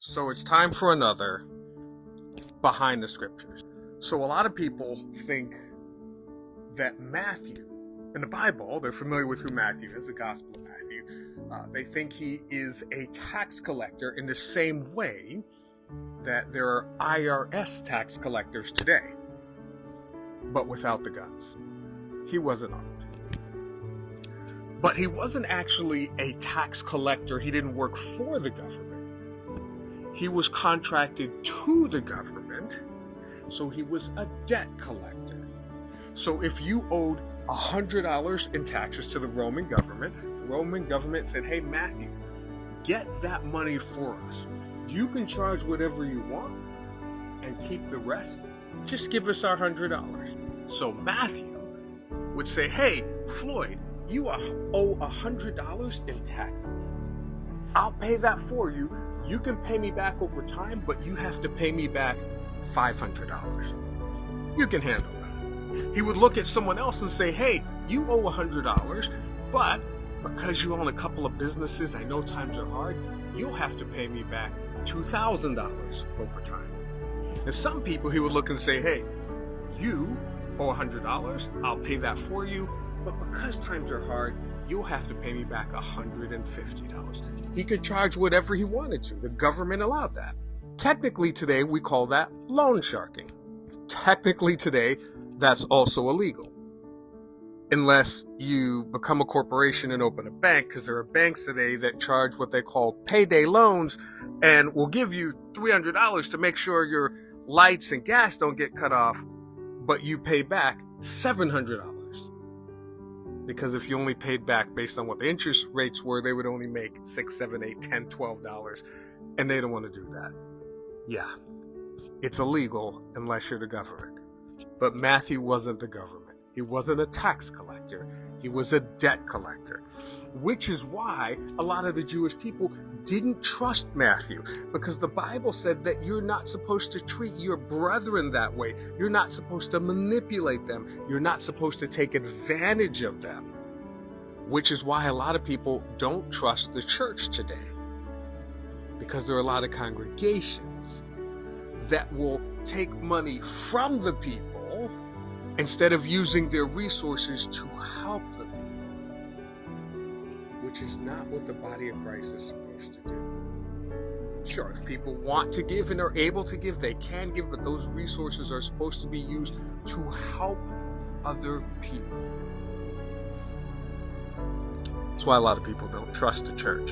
So it's time for another Behind the Scriptures. So a lot of people think that Matthew, in the Bible, they're familiar with who Matthew is, the Gospel of Matthew. They think he is a tax collector in the same way that there are IRS tax collectors today, but without the guns. He wasn't armed. But he wasn't actually a tax collector. He didn't work for the government. He was contracted to the government, so he was a debt collector. So if you owed $100 in taxes to the Roman government said, hey, Matthew, get that money for us. You can charge whatever you want and keep the rest. Just give us our $100. So Matthew would say, hey, Floyd, you owe $100 in taxes. I'll pay that for you. You can pay me back over time, but you have to pay me back $500. You can handle that. He would look at someone else and say, hey, you owe $100, but because you own a couple of businesses, I know times are hard, you'll have to pay me back $2,000 over time. And some people he would look and say, hey, you owe $100, I'll pay that for you, but because times are hard, you'll have to pay me back $150. He could charge whatever he wanted to. The government allowed that. Technically today, we call that loan sharking. Technically today, that's also illegal. Unless you become a corporation and open a bank, because there are banks today that charge what they call payday loans and will give you $300 to make sure your lights and gas don't get cut off, but you pay back $700. Because if you only paid back based on what the interest rates were, they would only make $6, $7, $8, $10, $12, and they don't want to do that. Yeah, it's illegal unless you're the government. But Matthew wasn't the government. He wasn't a tax collector. He was a debt collector, which is why a lot of the Jewish people didn't trust Matthew, because the Bible said that you're not supposed to treat your brethren that way. You're not supposed to manipulate them. You're not supposed to take advantage of them, which is why a lot of people don't trust the church today, because there are a lot of congregations that will take money from the people instead of using their resources to help the people, which is not what the body of Christ is supposed to do. Sure, if people want to give and are able to give, they can give, but those resources are supposed to be used to help other people. That's why a lot of people don't trust the church.